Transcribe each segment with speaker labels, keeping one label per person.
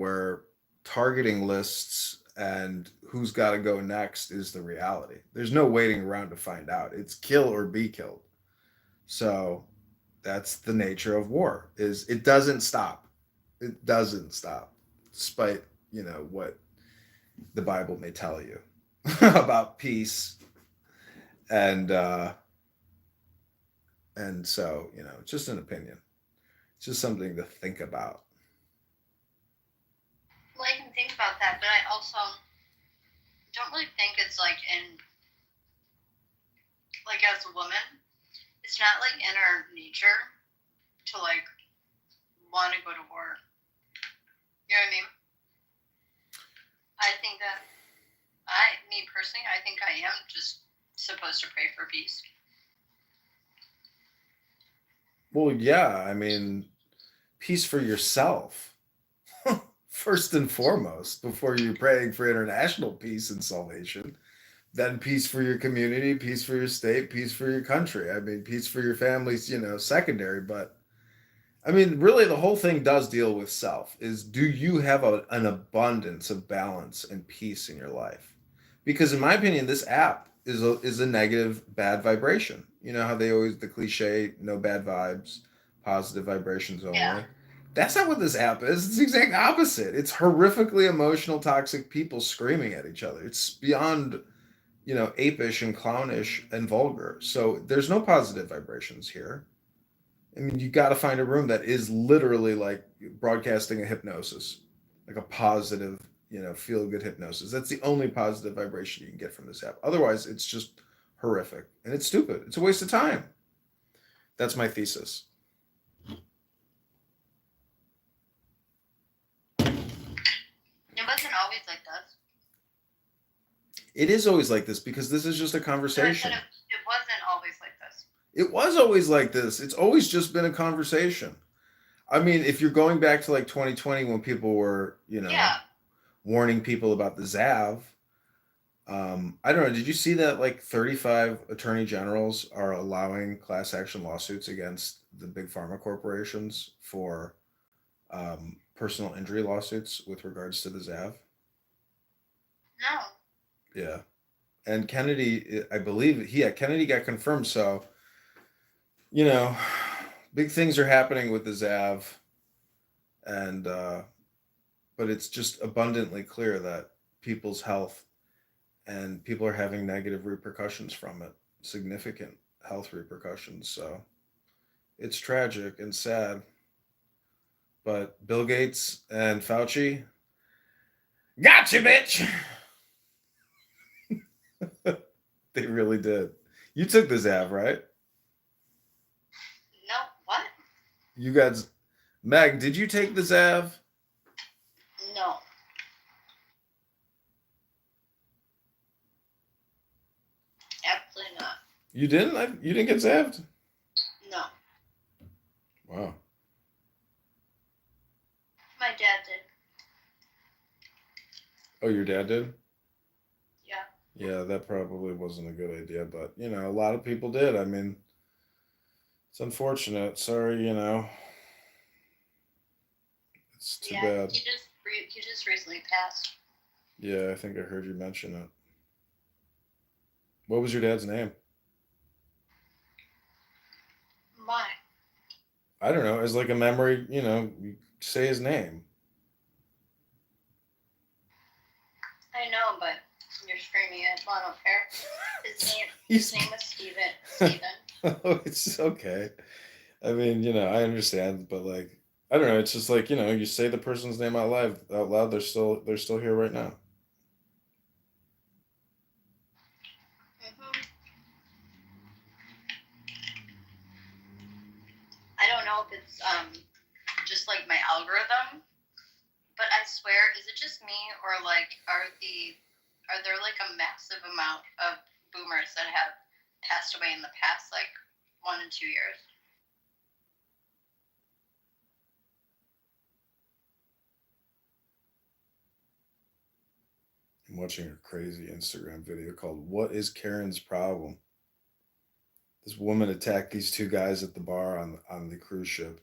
Speaker 1: where targeting lists and who's got to go next is the reality. There's no waiting around to find out. It's kill or be killed. So that's the nature of war. Is it doesn't stop. It doesn't stop, despite what the Bible may tell you about peace and so it's just an opinion. It's just something to think about.
Speaker 2: Well, I can think about that, but I also don't really think it's like as a woman, it's not like in our nature to like want to go to war. You know what I mean? I think that me personally, I think I am just supposed to pray for peace.
Speaker 1: Well, yeah, I mean, peace for yourself, first and foremost, before you're praying for international peace and salvation. Then peace for your community, peace for your state, peace for your country. I mean, peace for your families, secondary. But I mean, really, the whole thing does deal with self. Is do you have an abundance of balance and peace in your life? Because in my opinion, this app is a negative, bad vibration. You know how they always the cliche, no bad vibes, positive vibrations
Speaker 2: Yeah.
Speaker 1: only. That's not what this app is. It's the exact opposite. It's horrifically emotional, toxic people screaming at each other. It's beyond apish and clownish and vulgar. So there's no positive vibrations here. I mean, you got to find a room that is literally like broadcasting a hypnosis, like a positive, feel good hypnosis. That's the only positive vibration you can get from this app. Otherwise, it's just horrific and it's stupid. It's a waste of time. That's my thesis.
Speaker 2: It wasn't always like this.
Speaker 1: It is always like this because this is just a conversation.
Speaker 2: It wasn't always like this.
Speaker 1: It was always like this. It's always just been a conversation. I mean, if you're going back to like 2020 when people were,
Speaker 2: Yeah.
Speaker 1: warning people about the ZAV, I don't know. Did you see that like 35 attorney generals are allowing class action lawsuits against the big pharma corporations for personal injury lawsuits with regards to the ZAV?
Speaker 2: No.
Speaker 1: Yeah. And Kennedy, I believe, Kennedy got confirmed. So, you know, big things are happening with the ZAV, and but it's just abundantly clear that people's health and people are having negative repercussions from it, significant health repercussions. So it's tragic and sad. But Bill Gates and Fauci, gotcha, bitch. They really did. You took the ZAV, right?
Speaker 2: No. What?
Speaker 1: You guys, Meg, did you take the ZAV?
Speaker 2: No. Absolutely not.
Speaker 1: You didn't? You didn't get zapped?
Speaker 2: No.
Speaker 1: Wow.
Speaker 2: My dad did.
Speaker 1: Oh, your dad did?
Speaker 2: Yeah.
Speaker 1: Yeah, that probably wasn't a good idea, but a lot of people did. I mean, it's unfortunate. Sorry, it's too bad.
Speaker 2: He just recently passed.
Speaker 1: Yeah, I think I heard you mention it. What was your dad's name?
Speaker 2: Why?
Speaker 1: I don't know. As like a memory, you say his name.
Speaker 2: I know, but you're screaming it. Well, I don't care. His name was Steven.
Speaker 1: Oh, it's okay. I mean, I understand, but like, I don't know. It's just like you say the person's name out loud. They're still here right now.
Speaker 2: Mm-hmm. I don't know if it's just like my algorithm, but I swear, is it just me or like are there like a massive amount of boomers that have passed away in the past like 1 and 2 years?
Speaker 1: I'm watching a crazy Instagram video called "What is Karen's Problem?" This woman attacked these two guys at the bar on the cruise ship,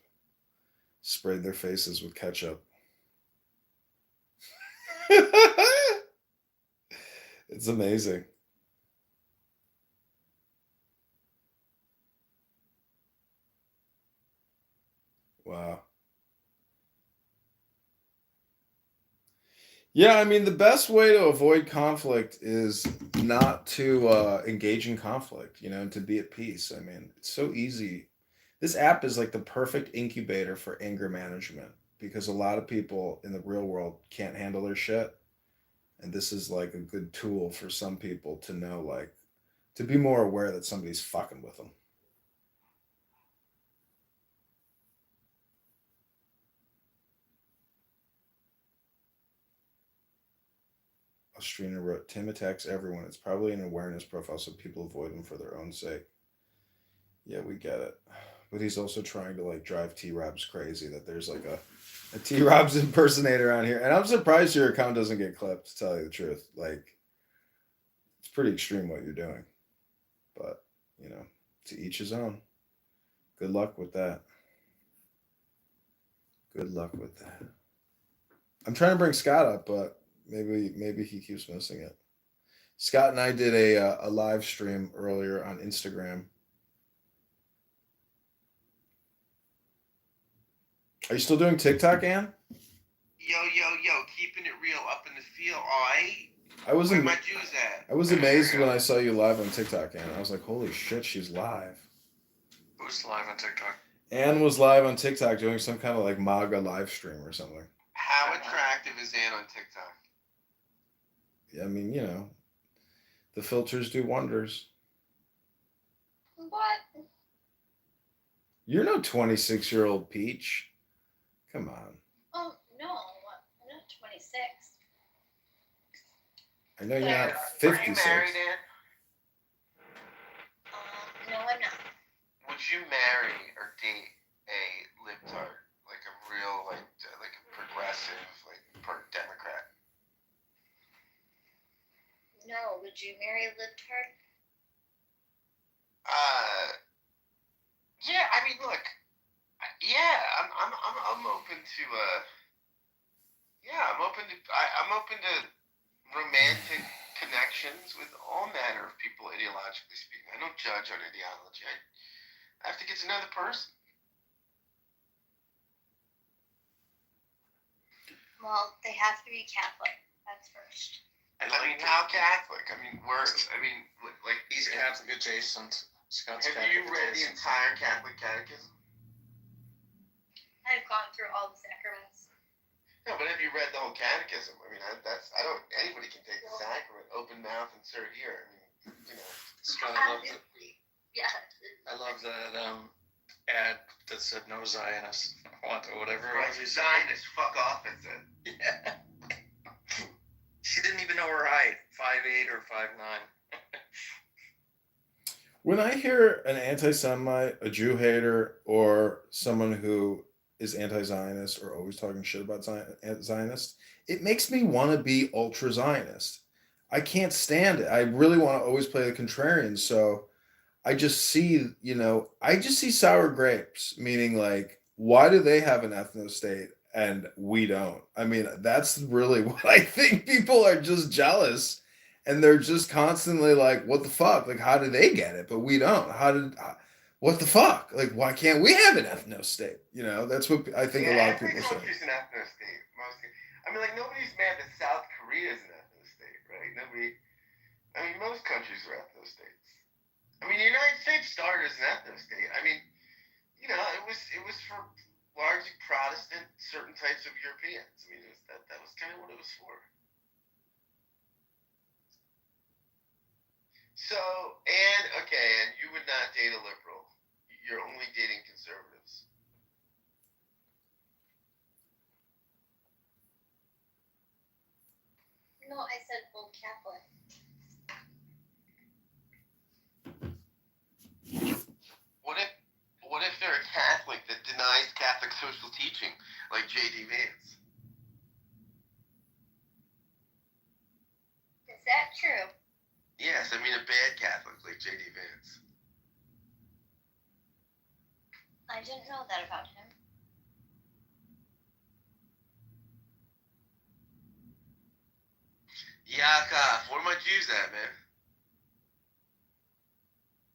Speaker 1: sprayed their faces with ketchup. It's amazing. Wow. Yeah, I mean, the best way to avoid conflict is not to engage in conflict, and to be at peace. I mean, it's so easy. This app is like the perfect incubator for anger management because a lot of people in the real world can't handle their shit. And this is like a good tool for some people to know, like, to be more aware that somebody's fucking with them. Austrina wrote, Tim attacks everyone. It's probably an awareness profile so people avoid him for their own sake. Yeah, we get it. But he's also trying to like drive T Robs crazy that there's like a T Robs impersonator on here. And I'm surprised your account doesn't get clipped, to tell you the truth. Like, it's pretty extreme what you're doing. But, to each his own. Good luck with that. Good luck with that. I'm trying to bring Scott up, but maybe he keeps missing it. Scott and I did a live stream earlier on Instagram. Are you still doing TikTok, Ann?
Speaker 3: Yo, keeping it real up in the field. Alright.
Speaker 1: I was
Speaker 3: Where my Jews at?
Speaker 1: I was amazed when I saw you live on TikTok, Ann. I was like, holy shit, she's live.
Speaker 3: Who's live on TikTok?
Speaker 1: Ann was live on TikTok doing some kind of like MAGA live stream or something.
Speaker 3: How attractive is Ann on TikTok?
Speaker 1: Yeah, I mean, the filters do wonders.
Speaker 2: What?
Speaker 1: You're no 26-year-old peach. Come on.
Speaker 2: Oh, no. I'm not 26.
Speaker 1: I know you're not
Speaker 3: Are
Speaker 1: 56.
Speaker 3: you married, Ann?
Speaker 2: No, I'm not.
Speaker 3: Would you marry or date a libtard? Like a real, like a progressive, like Democrat?
Speaker 2: No, would you marry a libtard?
Speaker 3: Yeah, I mean, look, yeah, I'm open to, I'm open to romantic connections with all manner of people, ideologically speaking. I don't judge on ideology. I have to get to know the person.
Speaker 2: Well, they have to be Catholic. That's first.
Speaker 3: How Catholic? Like
Speaker 4: He's Catholic adjacent. Scott's
Speaker 3: have
Speaker 4: Catholic
Speaker 3: you read the
Speaker 4: adjacent.
Speaker 3: entire Catholic Catechism?
Speaker 2: I've gone through all the sacraments.
Speaker 3: No, but have you read the whole Catechism? Anybody can take the sacrament. Open mouth, insert here.
Speaker 4: Scott, I love that.
Speaker 2: Yeah.
Speaker 4: I love that ad that said no Zionist. Or whatever it
Speaker 3: Right,
Speaker 4: was. You said.
Speaker 3: Zionist, fuck off, it said.
Speaker 4: Yeah. She didn't even know her height. 5'8" or 5'9".
Speaker 1: When I hear an anti-Semite, a Jew hater, or someone who is anti-Zionist or always talking shit about Zionists, it makes me want to be ultra-Zionist. I can't stand it. I really want to always play the contrarian. So I just see, sour grapes, meaning like, why do they have an ethno state and we don't? I mean, that's really what I think. People are just jealous. And they're just constantly like, what the fuck? Like, how do they get it? But we don't. What the fuck? Like, why can't we have an ethno state? That's what I think a lot of people say.
Speaker 3: Every country's an ethno state. Nobody's mad that South Korea is an ethno state, right? Most countries are ethno states. The United States started as an ethno state. It was for largely Protestant, certain types of Europeans. That was kind of what it was for. So, and you would not date a liberal. You're only dating conservatives.
Speaker 2: No, I said full Catholic.
Speaker 3: What if they're a Catholic that denies Catholic social teaching, like J.D. Vance?
Speaker 2: Is that true?
Speaker 3: Yes, a bad Catholic like J.D. Vance.
Speaker 2: I didn't know that about him.
Speaker 3: Yakov. Where my Jews at, man?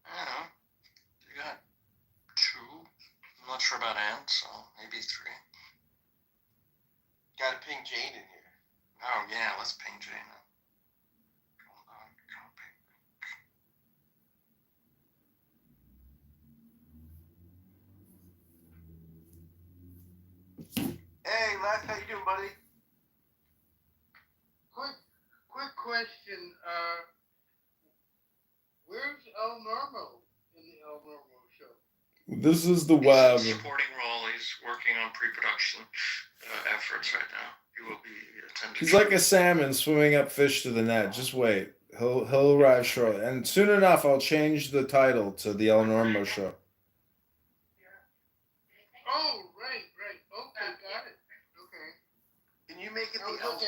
Speaker 4: I don't know. You got 2. I'm not sure about Ann, so maybe 3.
Speaker 3: Gotta ping Jane in here.
Speaker 4: Oh yeah, let's ping Jane. Hold on, copy.
Speaker 3: Hey, Les, how you doing, buddy? Quick question. Where's El Normo in the El Normo show?
Speaker 1: This is the
Speaker 4: He's
Speaker 1: web.
Speaker 4: in a supporting role. He's working on pre-production efforts right now. He will be attending.
Speaker 1: He's like a salmon swimming up fish to the net. Just wait. He'll arrive shortly. And soon enough, I'll change the title to the El Normo Show.
Speaker 3: Oh, right. Okay, got it. Okay. Can you make it the El?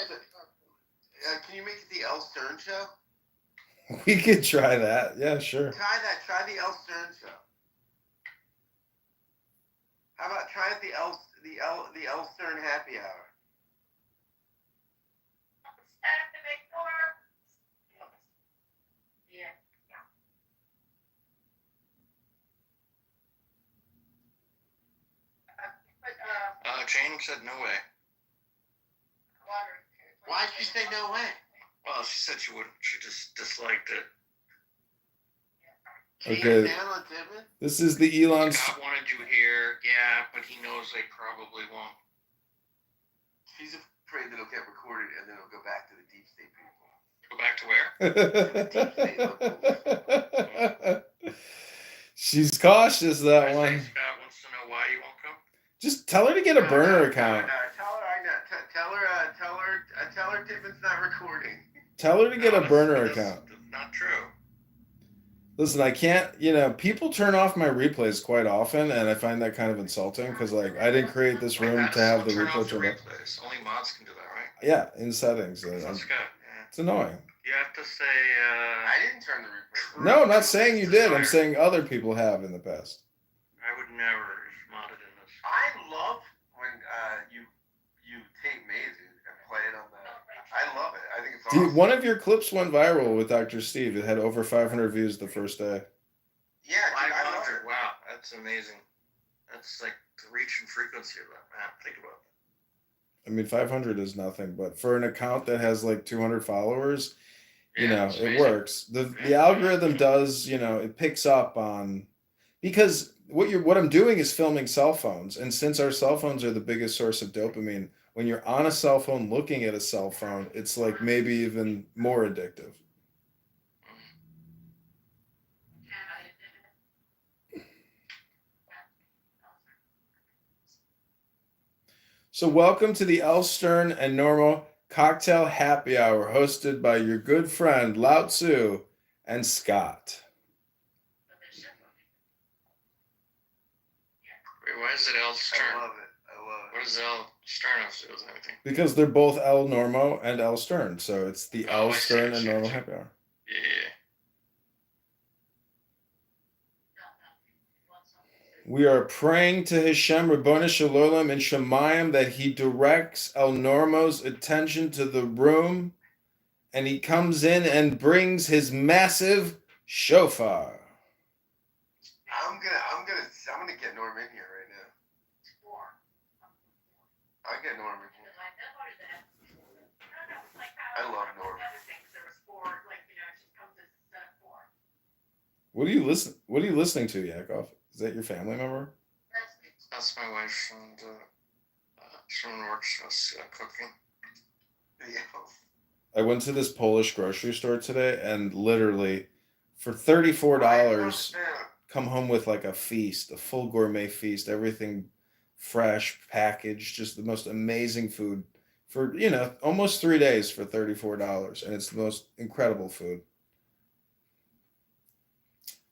Speaker 3: Can you make it the El Stern show?
Speaker 1: We could try that. Yeah, sure.
Speaker 3: Try that. Try the El Stern show. How about try it the El Stern happy hour?
Speaker 4: Jane said no way.
Speaker 3: Why'd she say no way?
Speaker 4: Well, she said she wouldn't. She just disliked it.
Speaker 1: Okay.
Speaker 3: Down on Tibbin?
Speaker 1: This is the Elon.
Speaker 4: Scott wanted you here, yeah, but he knows they probably won't.
Speaker 3: She's afraid that it'll get recorded and then it'll go back to the deep state people.
Speaker 4: Go back to where?
Speaker 1: She's cautious, that
Speaker 4: I
Speaker 1: one.
Speaker 4: think Scott wants to know why you won't come.
Speaker 1: Just tell her to get a burner account.
Speaker 3: No, tell her Tibbin's not recording.
Speaker 1: Tell her to get a burner
Speaker 4: That's
Speaker 1: account.
Speaker 4: not true.
Speaker 1: Listen, I can't, people turn off my replays quite often, and I find that kind of insulting because, I didn't create this room to have the
Speaker 4: Turn
Speaker 1: replay
Speaker 4: off the
Speaker 1: turned off.
Speaker 4: replays. Only mods can do that, right?
Speaker 1: Yeah, in settings.
Speaker 4: So Scott, yeah.
Speaker 1: It's annoying.
Speaker 4: You have to say.
Speaker 3: I didn't turn the replay.
Speaker 1: No, I'm not saying you did. I'm saying other people have in the past.
Speaker 4: I would never modded in this.
Speaker 3: I love when you tape mazes and play it on the. I love it. I think it's awesome.
Speaker 1: Dude, one of your clips went viral with Dr. Steve. It had over 500 views the first day.
Speaker 3: Yeah, dude, I love
Speaker 4: 500.
Speaker 3: it.
Speaker 4: Wow, that's amazing. That's like the reach and frequency of that map. Think about that.
Speaker 1: 500 is nothing, but for an account that has 200 followers,
Speaker 4: Yeah, it's
Speaker 1: it
Speaker 4: amazing.
Speaker 1: works. The algorithm does, it picks up on, because what I'm doing is filming cell phones, and since our cell phones are the biggest source of dopamine, when you're on a cell phone looking at a cell phone, it's maybe even more addictive. So welcome to the El Stern and Normal Cocktail Happy Hour, hosted by your good friend Lao Tzu and Scott.
Speaker 4: Wait, why is it El Stern?
Speaker 3: I love it.
Speaker 4: What does El Stern have to do with anything?
Speaker 1: Because they're both El Normo and El Stern, so it's the
Speaker 4: Oh,
Speaker 1: El
Speaker 4: I see,
Speaker 1: Stern
Speaker 4: I
Speaker 1: and
Speaker 4: see, I
Speaker 1: Normal
Speaker 4: see.
Speaker 1: Happy Hour.
Speaker 4: Yeah.
Speaker 1: We are praying to Hashem Rabboni Shalom and Shemayim that he directs El Normo's attention to the room, and he comes in and brings his massive shofar.
Speaker 3: I'm gonna get Norm in here right now. I'll get Norm in here. I love Norm.
Speaker 1: What are you listening to, Yakov? Is that your family member?
Speaker 4: That's my wife, and someone works for us cooking.
Speaker 3: Yeah.
Speaker 1: I went to this Polish grocery store today, and literally, for $34, come home with a feast, a full gourmet feast, everything fresh, packaged, just the most amazing food for, almost 3 days for $34. And it's the most incredible food.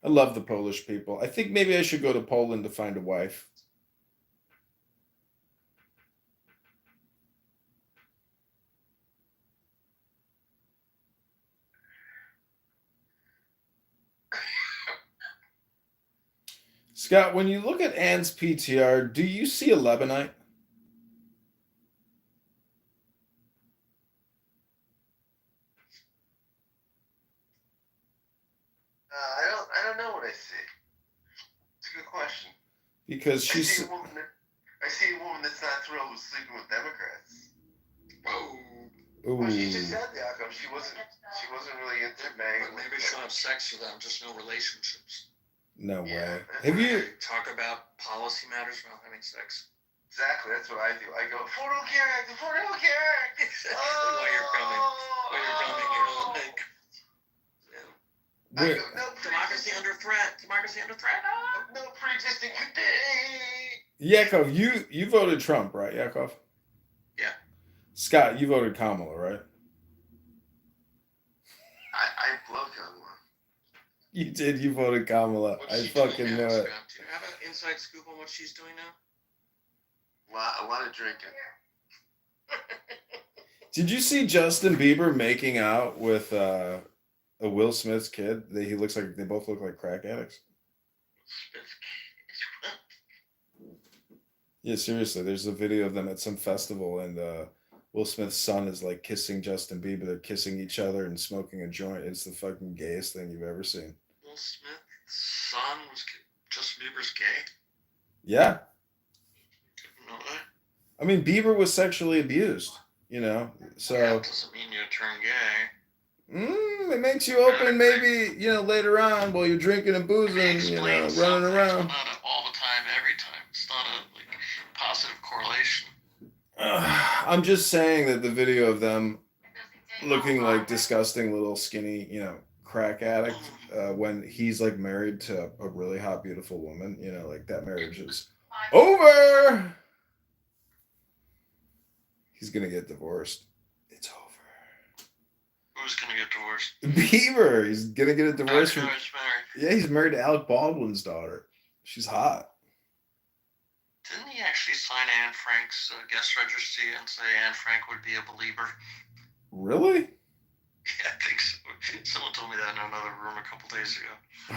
Speaker 1: I love the Polish people. I think maybe I should go to Poland to find a wife. Scott, when you look at Ann's PTR, do you see a Lebanite?
Speaker 3: not know what I see? It's a good question.
Speaker 1: Because
Speaker 3: I see a woman that's not thrilled with sleeping with Democrats. Well, she just said that. She wasn't really into banging.
Speaker 4: But maybe she'll have sex with them, just no relationships.
Speaker 1: No
Speaker 3: Yeah.
Speaker 1: way. Have you?
Speaker 4: Talk about policy matters while having sex.
Speaker 3: Exactly, that's what I do. I go, Affordable Care Act, Affordable Care Act!
Speaker 4: While you're coming, you know, like,
Speaker 3: I go, no
Speaker 4: democracy under threat. Democracy under threat.
Speaker 3: No pre-existing condition.
Speaker 1: Yakov, you voted Trump, right, Yakov?
Speaker 4: Yeah.
Speaker 1: Scott, you voted Kamala, right?
Speaker 3: I love Kamala.
Speaker 1: You did. You voted Kamala.
Speaker 4: What's
Speaker 1: I
Speaker 4: she
Speaker 1: fucking
Speaker 4: doing
Speaker 1: knew
Speaker 4: now,
Speaker 1: it.
Speaker 4: Scott? Do you have an inside scoop on what she's doing now?
Speaker 3: A lot of drinking.
Speaker 1: Did you see Justin Bieber making out with a Will Smith's kid? They both look like crack addicts. Yeah, seriously. There's a video of them at some festival, and Will Smith's son is like kissing Justin Bieber. They're kissing each other and smoking a joint. It's the fucking gayest thing you've ever seen.
Speaker 4: Will Smith's son was Justin Bieber's gay?
Speaker 1: Yeah.
Speaker 4: Didn't know that.
Speaker 1: I mean, Bieber was sexually abused, you know, so
Speaker 4: Yeah, it doesn't mean you turn gay.
Speaker 1: it makes you open maybe, you know, later on while you're drinking and boozing, you know, running
Speaker 4: Something,
Speaker 1: around.
Speaker 4: but not all the time, every time. It's not a positive correlation.
Speaker 1: I'm just saying that the video of them looking like disgusting little skinny, you know, crack addict when he's like married to a really hot, beautiful woman, you know, like that marriage is over. He's gonna get divorced. It's over.
Speaker 4: Who's gonna get divorced?
Speaker 1: Bieber. He's gonna get a divorce from.
Speaker 4: He's married.
Speaker 1: Yeah, he's married to Alec Baldwin's daughter. She's hot.
Speaker 4: Didn't he actually sign Anne Frank's guest registry and say Anne Frank would be a believer?
Speaker 1: Really?
Speaker 4: Yeah, I think so. Someone told me that in another room a couple days ago.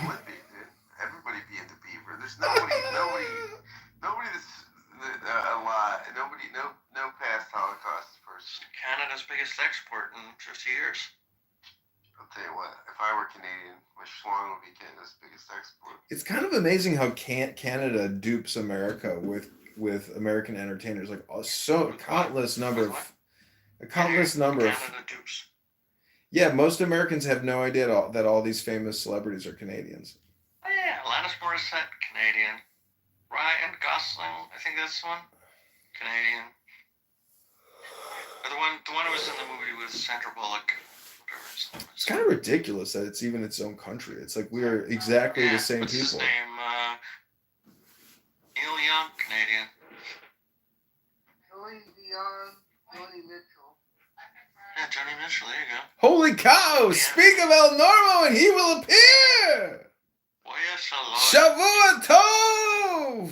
Speaker 3: Would be, dude. Everybody be into Bieber. There's nobody that's alive. No past Holocaust person.
Speaker 4: Canada's biggest export in 50 years.
Speaker 3: I'll tell you what. If I were Canadian, my schlong would be Canada's biggest export.
Speaker 1: It's kind of amazing how Canada dupes America with American entertainers, like a countless number of
Speaker 4: Canada dupes.
Speaker 1: Yeah, most Americans have no idea that all these famous celebrities are Canadians.
Speaker 4: Oh yeah, Alanis Morissette, Canadian. Ryan Gosling, I think that's the one. Canadian. Or the one who was in the movie with Sandra Bullock.
Speaker 1: It's kind of ridiculous that it's even its own country. It's like we are exactly the same
Speaker 4: what's his
Speaker 1: people.
Speaker 4: name? Neil Young, Canadian.
Speaker 3: Joni Mitchell.
Speaker 4: Yeah, Joni Mitchell, there you go.
Speaker 1: Holy cow! Speak of El Normo and he will appear!
Speaker 4: Oh yes, hello.
Speaker 1: Shavua Tov!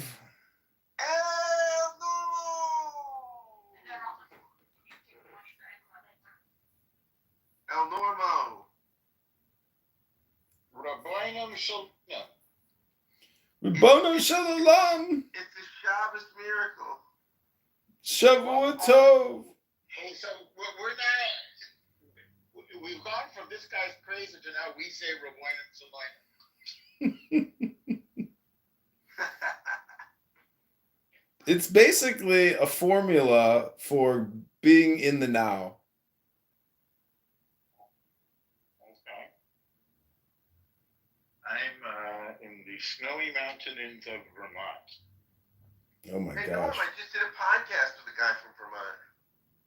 Speaker 3: El Normo.
Speaker 4: Rabbeinu Shalom.
Speaker 1: Ribono Shalom!
Speaker 3: It's a Shabbos miracle.
Speaker 1: Shavua Tov!
Speaker 5: Hey, so we're not. We've gone from this guy's crazy to now we say Rabbeinu Shalom.
Speaker 1: It's basically a formula for being in the now.
Speaker 5: Okay. I'm in the snowy mountains of Vermont.
Speaker 1: Oh my
Speaker 3: Hey,
Speaker 1: gosh.
Speaker 3: Norm, I just did a podcast with a guy from Vermont.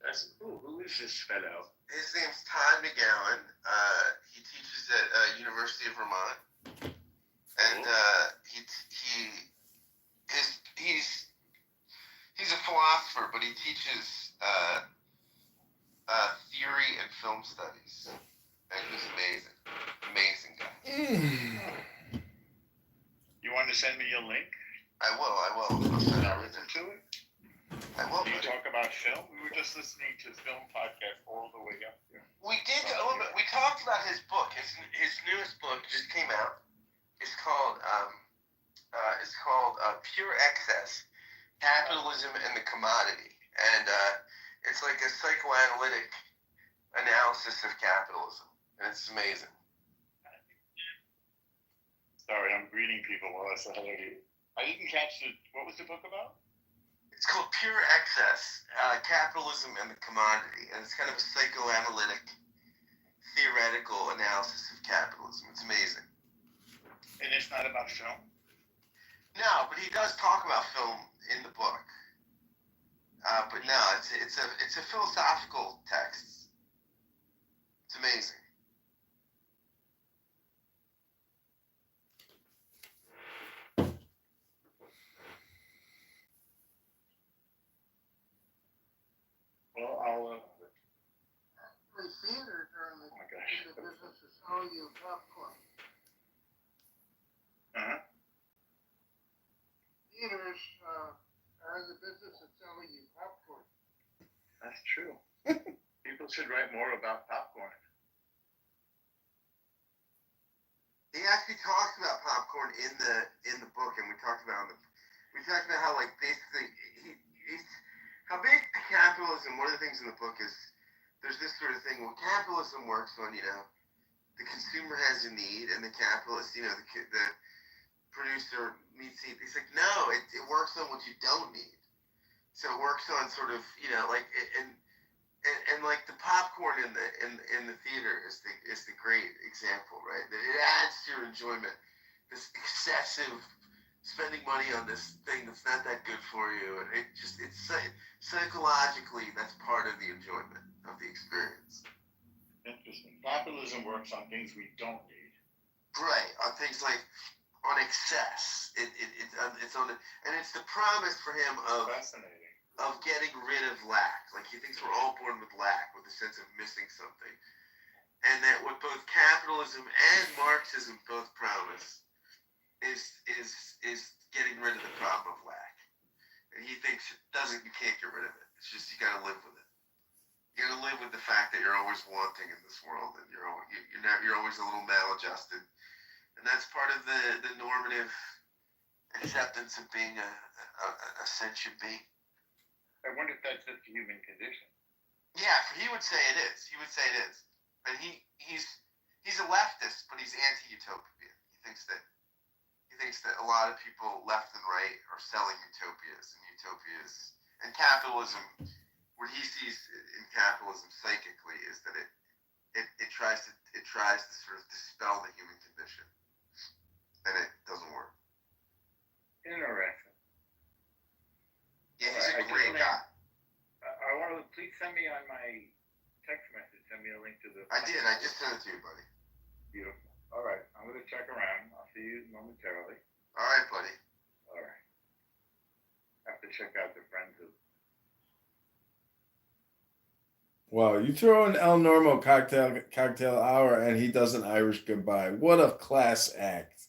Speaker 5: That's who is this fellow?
Speaker 3: His name's Todd McGowan. He teaches at University of Vermont, and he's a philosopher, but he teaches theory and film studies. And he's amazing guy.
Speaker 5: You want to send me a link?
Speaker 3: I will. I'll send
Speaker 5: I'll
Speaker 3: everything.
Speaker 5: listen to it.
Speaker 3: I will.
Speaker 5: Do you
Speaker 3: Buddy.
Speaker 5: talk about film? We were just listening to film podcast all the way up here.
Speaker 3: We did a little bit. We talked about his book. His newest book just came out. It's called Pure Excess: Capitalism and the Commodity, and it's like a psychoanalytic analysis of capitalism, and it's amazing.
Speaker 5: So Sorry, I'm greeting people while I say hello to you. You can catch the. What was the book about?
Speaker 3: It's called Pure Excess, Capitalism and the Commodity, and it's kind of a psychoanalytic, theoretical analysis of capitalism. It's amazing.
Speaker 5: And it's not about film.
Speaker 3: No, but he does talk about film in the book. But no, it's a philosophical text. It's amazing.
Speaker 5: Well, I'll.
Speaker 6: The theaters are in
Speaker 5: Oh my gosh.
Speaker 6: the business of selling you popcorn. Theaters are in the business of selling you popcorn.
Speaker 5: That's true. People should write more about popcorn.
Speaker 3: He actually talks about popcorn in the book, and we talked about how like basically he's how big capitalism. One of the things in the book is there's this sort of thing. Well, capitalism works on the consumer has a need, and the capitalist the producer needs to eat. He's like, no, it works on what you don't need. So it works on sort of like and like the popcorn in the theater is the great example, right? That it adds to your enjoyment. This excessive spending money on this thing that's not that good for you, and it's psychologically that's part of the enjoyment of the experience.
Speaker 5: Interesting. Capitalism works on things we don't need.
Speaker 3: Right, on things like on excess. It's on and it's the promise for him of
Speaker 5: Fascinating.
Speaker 3: Of getting rid of lack. Like he thinks we're all born with lack, with a sense of missing something. And that what both capitalism and Marxism both promise is getting rid of the problem of lack. And he thinks you can't get rid of it. It's just you gotta live with it. You gotta live with the fact that you're always wanting in this world, and you're always a little maladjusted. And that's part of the normative acceptance of being a sentient being.
Speaker 5: I wonder if that's just the human condition.
Speaker 3: Yeah, he would say it is. He would say it is. And he's a leftist, but he's anti-utopian. He thinks that a lot of people left and right are selling utopias and capitalism. What he sees in capitalism psychically is that it tries to sort of dispel the human condition, and it doesn't work.
Speaker 5: Interesting.
Speaker 3: Yeah, he's a great guy.
Speaker 5: I want to please send me on my text message. Send me a link to the.
Speaker 3: I did. I just sent it to you, buddy.
Speaker 5: Beautiful. All right, I'm going to check around. I'll see you momentarily.
Speaker 3: All right, buddy.
Speaker 5: All right. Have to check out the friends of.
Speaker 1: Wow, you throw an El Normo cocktail hour and he does an Irish goodbye. What a class act.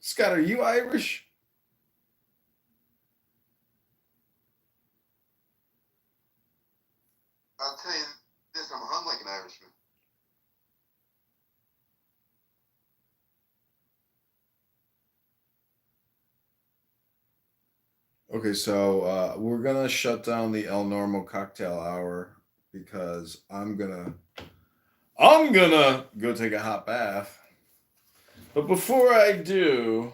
Speaker 1: Scott, are you Irish?
Speaker 3: I'll tell you this, I'm hung like an Irishman.
Speaker 1: Okay, so we're gonna shut down the El Normo cocktail hour because I'm gonna go take a hot bath. But before I do,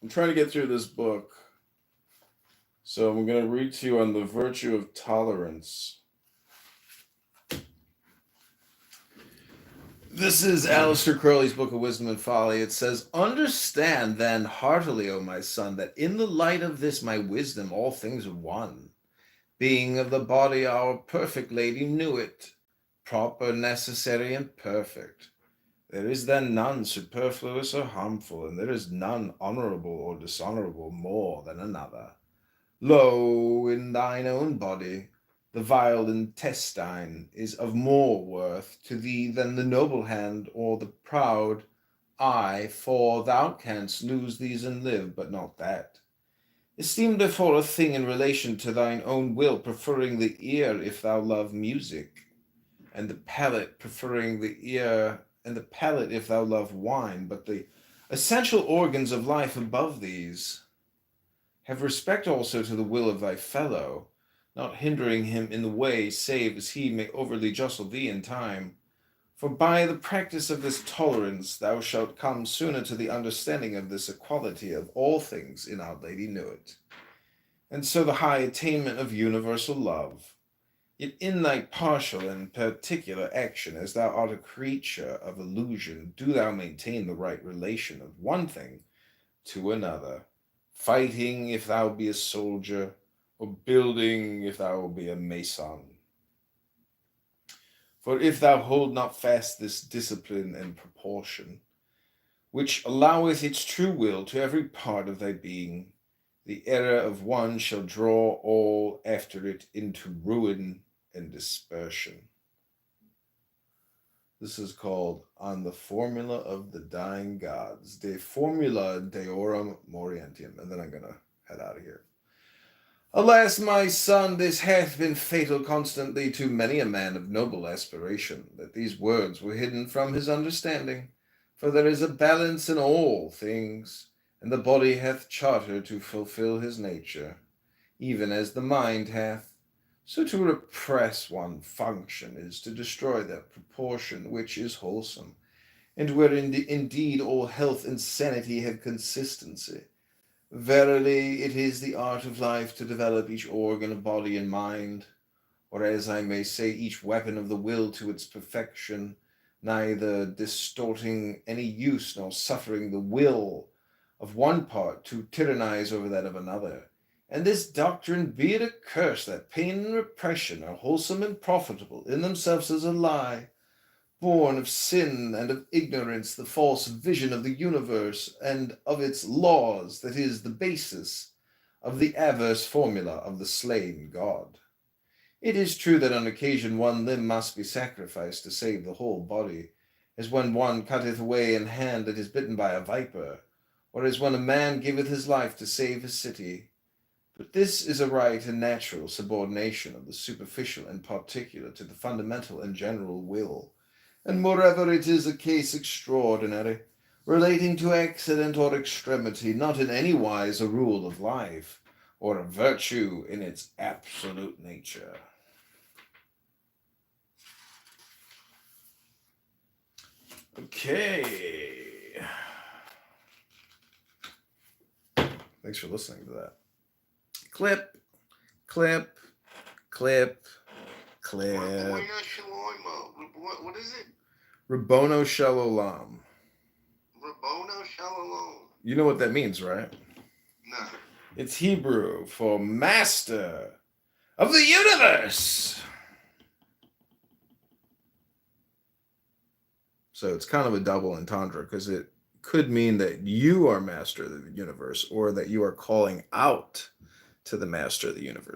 Speaker 1: I'm trying to get through this book. So I'm going to read to you on the virtue of tolerance. This is Aleister Crowley's Book of Wisdom and Folly. It says, "Understand then heartily, O my son, that in the light of this my wisdom all things are one. Being of the body our perfect lady knew it, proper, necessary, and perfect. There is then none superfluous or harmful, and there is none honorable or dishonorable more than another. Lo, in thine own body, the vile intestine is of more worth to thee than the noble hand or the proud eye, for thou canst lose these and live, but not that. Esteem therefore a thing in relation to thine own will, preferring the ear if thou love music, and the palate preferring the ear, and the palate if thou love wine, but the essential organs of life above these. Have respect also to the will of thy fellow, not hindering him in the way, save as he may overly justle thee in time. For by the practice of this tolerance thou shalt come sooner to the understanding of this equality of all things in Our Lady knew it. And so the high attainment of universal love, yet in thy partial and particular action, as thou art a creature of illusion, do thou maintain the right relation of one thing to another, fighting if thou be a soldier, or building if thou be a mason. For if thou hold not fast this discipline and proportion, which alloweth its true will to every part of thy being, the error of one shall draw all after it into ruin and dispersion. This is called On the Formula of the Dying Gods, De Formula Deorum Morientium. And then I'm going to head out of here. Alas, my son, this hath been fatal constantly to many a man of noble aspiration, that these words were hidden from his understanding. For there is a balance in all things, and the body hath charter to fulfill his nature, even as the mind hath. So to repress one function is to destroy that proportion which is wholesome, and wherein indeed all health and sanity have consistency. Verily, it is the art of life to develop each organ of body and mind, or as I may say, each weapon of the will to its perfection, neither distorting any use nor suffering the will of one part to tyrannize over that of another. And this doctrine, be it a curse, that pain and repression are wholesome and profitable in themselves as a lie, born of sin and of ignorance, the false vision of the universe and of its laws that is the basis of the averse formula of the slain God. It is true that on occasion one limb must be sacrificed to save the whole body, as when one cutteth away an hand that is bitten by a viper, or as when a man giveth his life to save his city. But this is a right and natural subordination of the superficial and particular to the fundamental and general will. And moreover, it is a case extraordinary, relating to accident or extremity, not in any wise a rule of life, or a virtue in its absolute nature. Okay. Thanks for listening to that. Clip, clip, clip, clip.
Speaker 3: What is it?
Speaker 1: Rabono Shalom.
Speaker 3: Rabono Shalom.
Speaker 1: You know what that means, right?
Speaker 3: No.
Speaker 1: It's Hebrew for Master of the Universe. So it's kind of a double entendre, because it could mean that you are Master of the Universe, or that you are calling out to the Master of the Universe.